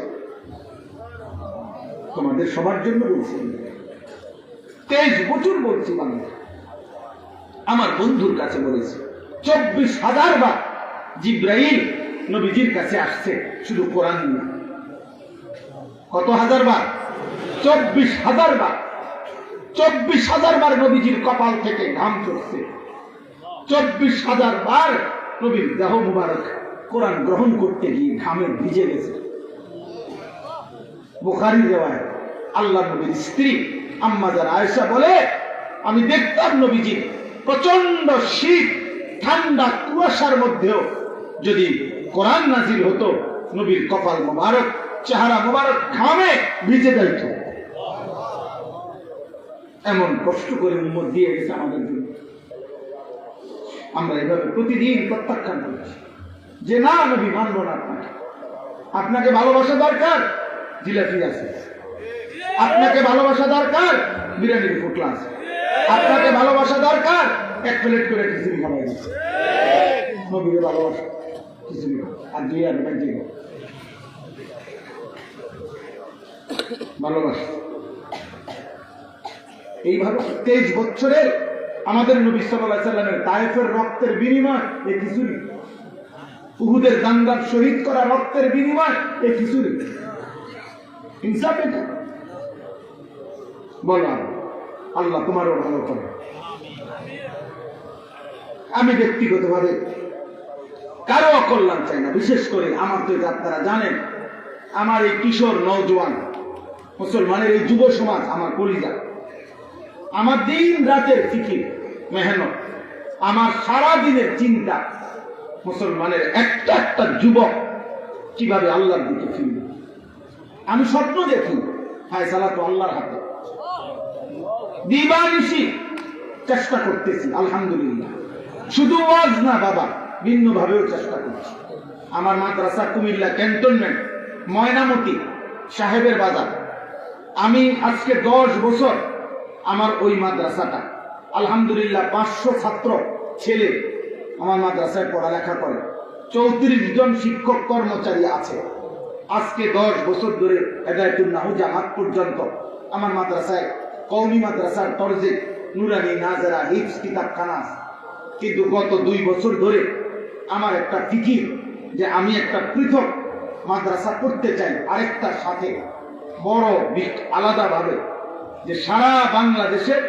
তোমাদের সবার জন্য বলছি। 23 বছর বলছি বান্দা, আমার বন্ধুর কাছে বলেছি। 24,000 বার জিব্রাইল নবীজির কাছে আসছে শুধু কোরআন নিয়ে। কত হাজার বার? 24,000 বার। 24,000 বার নবীজির কপাল থেকে ঘাম ঝরছে। 24,000 বার নবীর দেহ মুবারক কোরআন গ্রহণ করতে গিয়ে ঘামে ভিজে গেছে। বুখারী রিওয়ায়াত, আল্লাহ নবীর স্ত্রী আম্মা জান আয়েশা বলে, আমি দেখতাম নবীজি প্রচন্ড শীত ঠান্ডা কুয়াশার মধ্যেও যদি কোরআন নাজিল হতো, নবীর কপাল মুবারক চেহারা মুবারক ঘামে ভিজে যাইত। এমন কষ্ট করে উম্মত দিয়ে গেছে আমাদের জন্য। আমরা এভাবে প্রতিদিন প্রত্যাখ্যান করছি যে না, নবী মানব না। আপনাকে ভালোবাসা দরকার, জিলাপি আছে। আপনাকে ভালোবাসা দরকার, বিরিয়ানির ফুটলা আছে। আপনাকে ভালোবাসা দরকার, 1 প্লেট করে খিচুড়ি খাওয়াই দিচ্ছে। নবীকে ভালোবাসা খিচুড়ি আর দুই আর ভালোবাসা। এইভাবে 23 বছরের আমাদের নবী সাল্লাল্লাহু আলাইহি সাল্লামের তায়েফের রক্তের বিনিময় এই খিচুড়ি, উহুদের দাঙ্গার শহীদ করা রক্তের বিনিময় এই খিচুড়ি। ইনসাফ এটা? বলো আল্লাহ তোমারও ভালো করে। আমি ব্যক্তিগতভাবে কারো অকল্যাণ চাই না, বিশেষ করে আমার তো আপনারা জানেন আমার এই কিশোর নওজোয়ান মুসলমানের এই যুব সমাজ আমার কলিজা। আমার দিন রাতের ফিকির মেহনত, আমার সারা দিনের চিন্তা মুসলমানের একটা একটা যুবক কিভাবে আল্লাহর দিকে ফিরবে। আমি স্বপ্ন দেখি, ফায়সালা তো আল্লাহর হাতে। দিবানিশি চেষ্টা করতেছি আলহামদুলিল্লাহ, শুধু ওয়াজ না বাবা, ভিন্ন ভাবেও চেষ্টা করছি। আমার মাদ্রাসা কুমিল্লা ক্যান্টনমেন্ট ময়নামতি সাহেবের বাজার। আমি আজকে 10 বছর আমার ওই মাদ্রাসাটা আলহামদুলিল্লাহ 500 ছাত্র ছেলে আমার মাদ্রাসায় পড়ালেখা করে, 34 জন শিক্ষক কর্মচারী আছে। আজকে 10 বছর ধরে হেদায়েতুন নাহু জামাত পর্যন্ত আমার মাদ্রাসায় কওমি মাদ্রাসার তরজে নুরানি নাজারা হিফজ কিতাবখানা আছে। কিন্তু গত 2 বছর ধরে আমার একটা ফিকির যে আমি একটা পৃথক মাদ্রাসা করতে চাই, আরেকটার সাথে বড় আলাদাভাবে, যে সারা বাংলাদেশের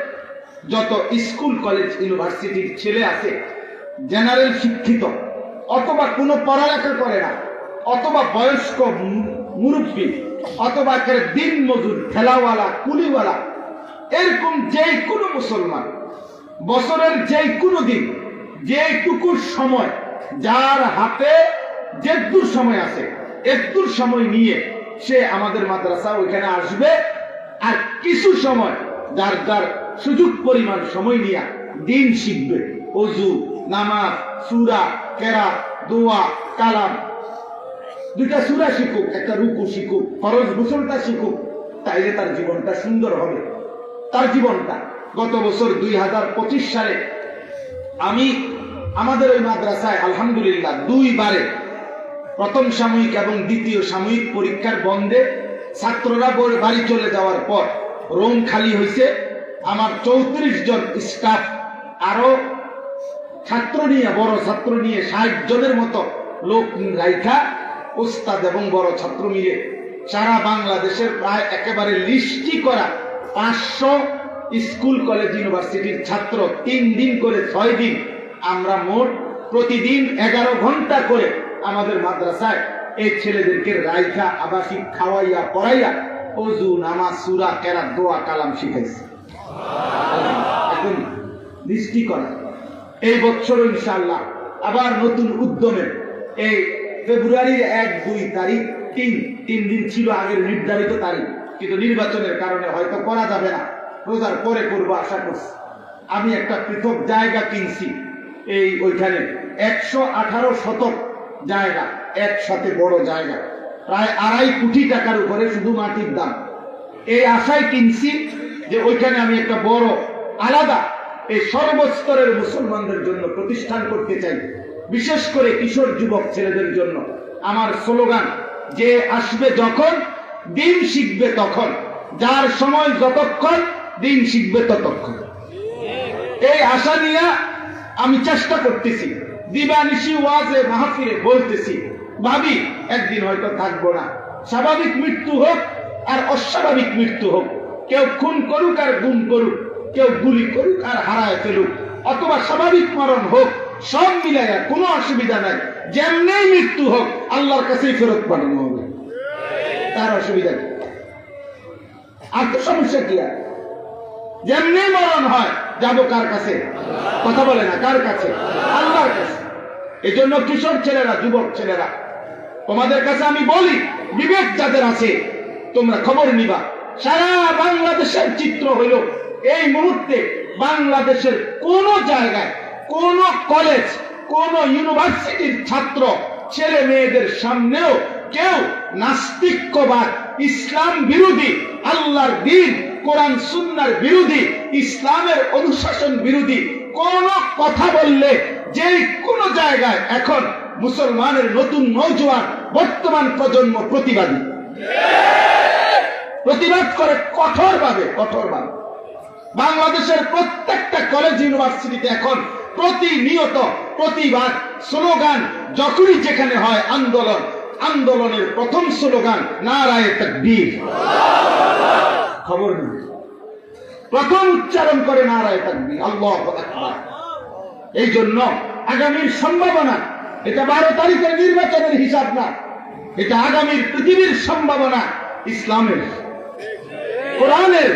যত স্কুল কলেজ ইউনিভার্সিটির ছেলে আছে, জেনারেল শিক্ষিত অথবা কোনো পড়ালেখা করে না, অথবা বয়স্ক মুরব্বী, অথবা দিন মজুর ঠেলাওয়ালা কুলিওয়ালা, এরকম যে কোনো মুসলমান বছরের যে কোনো দিন যেটুকু সময় যার হাতে যেদূর সময় আছে একদূর সময় নিয়ে সে আমাদের মাদ্রাসা ওইখানে আসবে, আর কিছু সময় যার যার সুযোগ পরিমাণ সময় নিয়ে দিন শিখবে। ওযু, নামাজ, সূরা, কেরাত, দোয়া, কালাম, 2টা সূরা শিখুক, একটা রুকু শিখুক, ফরজ গোসলটা শিখুক, তাইলে তার জীবনটা সুন্দর হবে। তার জীবনটা গত বছর 2025 সালে আমি আমাদের ওই মাদ্রাসায় আলহামদুলিল্লাহ 2 বারে প্রথম সাময়িক এবং দ্বিতীয় সাময়িক পরীক্ষার বন্ধে ছাত্ররা বাড়ি চলে যাওয়ার পর রুম খালি হয়েছে। আমার 34 জন স্টাফ আরো ছাত্র নিয়ে, বড় ছাত্র নিয়ে 60 জনের মতো লোক রাইখা ওস্তাদ এবং বড় ছাত্র মিলে সারা বাংলাদেশের প্রায় একেবারে লিস্টি করা 500 স্কুল কলেজ ইউনিভার্সিটির ছাত্র 3 দিন করে 6 দিন আমরা মোট প্রতিদিন 11 ঘন্টা করে আমাদের মাদ্রাসায় এই ছেলেদেরকে রাইখা আবাসিক খাওয়াইয়া পড়াইয়া ওযু, নামাজ, সূরা, কেরাত, দোয়া, কালাম শিখাইছে। এখন দৃষ্টি করা এই বছর ইনশাআল্লাহ আবার নতুন উদ্যমে এই ফেব্রুয়ারির 1-2 তারিখ, তিন দিন ছিল আগের নির্ধারিত তারিখ, কিন্তু নির্বাচনের কারণে হয়তো করা যাবে না, রোজার পরে করবো আশা করছি। আমি একটা পৃথক জায়গা কিনছি, ওইখানে 118 শতক জায়গা, একসাথে বড় জায়গা, প্রায় 2.5 কোটি টাকার উপরে শুধু মাটির দাম। এই আশায় কিনছি যে ওইখানে আমি একটা বড় আলাদা এই সর্বস্তরের মুসলমানদের জন্য প্রতিষ্ঠান করতে চাই, বিশেষ করে কিশোর যুবক ছেলেদের জন্য। আমার স্লোগান, যে আসবে যখন দিন শিখবে তখন, যার সময় যতক্ষণ দিন শিখবে ততক্ষণ। এই আশা নিয়ে আমি চেষ্টা করতেছি, দিবানিশি ওয়াজে মাহফিলে বলতেছি, ভাবি একদিন হয়তো থাকবো না, স্বাভাবিক মৃত্যু হোক আর অস্বাভাবিক মৃত্যু হোক, কেউ খুন করুক আর গুম করুক, কেউ গুলি করুক আর হারায় ফেলুক, অথবা স্বাভাবিক মরণ হোক, সব মিলাইয়া কোনো অসুবিধা নাই, যেমনি মৃত্যু হোক আল্লাহর কাছেই ফেরত পাঠানো হবে। তার অসুবিধা কি? আর তো সমস্যা কি? আর যেমনি মরণ হয় যাবো কার কাছে? কথা বলে না, কার কাছে? আল্লাহর কাছে। এই জন্য কিশোর ছেলেরা, যুবক ছেলেরা, তোমাদের কাছে আমি বলি, বিবেক যাদের আছে তোমরা খবর নিবা। সারা বাংলাদেশের চিত্র হইল এই মুহূর্তে বাংলাদেশের কোন জায়গায়, কোন কলেজ, কোন ইউনিভার্সিটির ছাত্র ছেলে মেয়েদের সামনেও কেউ নাস্তিক্যবাদ, ইসলাম বিরোধী, আল্লাহর দ্বীন, কোরআন সুন্নাহর বিরোধী, ইসলামের অনুশাসন বিরোধী কোন কথা বললে যেই কোন জায়গায় এখন মুসলমানের নতুন নওজোয়ান বর্তমান প্রজন্ম প্রতিবাদ করে কঠোরভাবে। বাংলাদেশের প্রত্যেকটা কলেজ ইউনিভার্সিটিতে এখন প্রতিনিয়ত প্রতিবাদ স্লোগান, যখনই যেখানে হয় আন্দোলনের প্রথম স্লোগান নারায়ে তাকবীর। খবর নেই, প্রথম উচ্চারণ করে নারায়ে তাকবীর, আল্লাহু আকবার। এই জন্য আগামীর সম্ভাবনা, এটা 12 তারিখের নির্বাচনের হিসাব না, এটা আগামীর পৃথিবীর সম্ভাবনা ইসলামের, কোরআনের।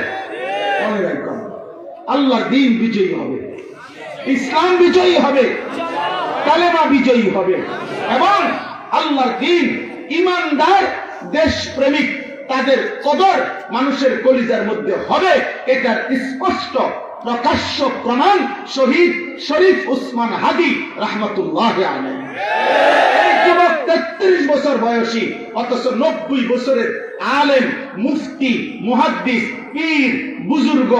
আল্লাহর দ্বীন বিজয়ী হবে, ইসলাম বিজয়ী হবে, কালেমা বিজয়ী হবে, এবং আল্লাহর দ্বীন, ইমানদার, দেশপ্রেমিক, তাদের কদর মানুষের কলিজার মধ্যে হবে। এটার স্পষ্ট প্রকাশ্য প্রমাণ শহীদ শরীফ উসমান হাদি রাহমাতুল্লাহ আলাইহি। এই যুবক 33 বছর বয়সী, অথচ 90 বছরের আলেম, মুফতি, মুহাদ্দিস, পীর, বুজুর্গ,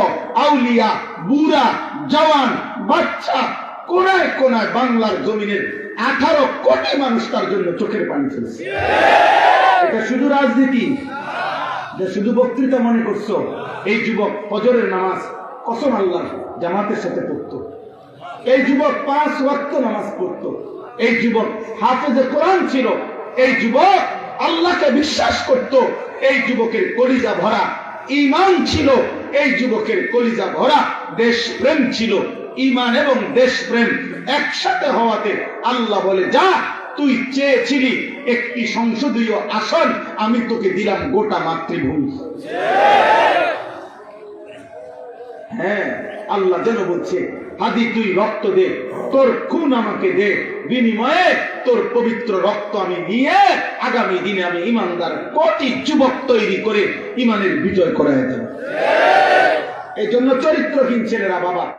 আউলিয়া, বুড়া, জওয়ান, বাচ্চা, কোনায় কোনায় বাংলার জমিনের 18 কোটি মানুষ তার জন্য চোখের পানি ফেলছে। এটা শুধু রাজনীতি, এটা শুধু বক্তৃতা মনে করছো? এই যুবক ফজরের নামাজ কসম আল্লাহ জামাতের সাথে পড়তো, এই যুবক 5 ওয়াক্ত নামাজ পড়তো, এই যুবক হাফেজে কোরআন ছিল, এই যুবক আল্লাহকে বিশ্বাস করত, এই যুবকের কলিজা ভরা ঈমান ছিল, এই যুবকের কলিজা ভরা দেশপ্রেম ছিল। ঈমান এবং দেশপ্রেম একসাথে হওয়াতে আল্লাহ বলে, যা তুই চেয়েছিলি একটি সংসদীয় আসন, আমি তোকে দিলাম গোটা মাতৃভূমি। হ্যাঁ, আল্লাহ যেন বলছে, হাদি তুই রক্ত দে, তোর খুন আমাকে দে, বিনিময়ে তোর পবিত্র রক্ত আমি নিয়ে আগামী দিনে আমি ইমানদার কোটি যুবক তৈরি করে ইমানের বিজয় করায় দেব। এই জন্য চরিত্রহীন ছেলেরা বাবা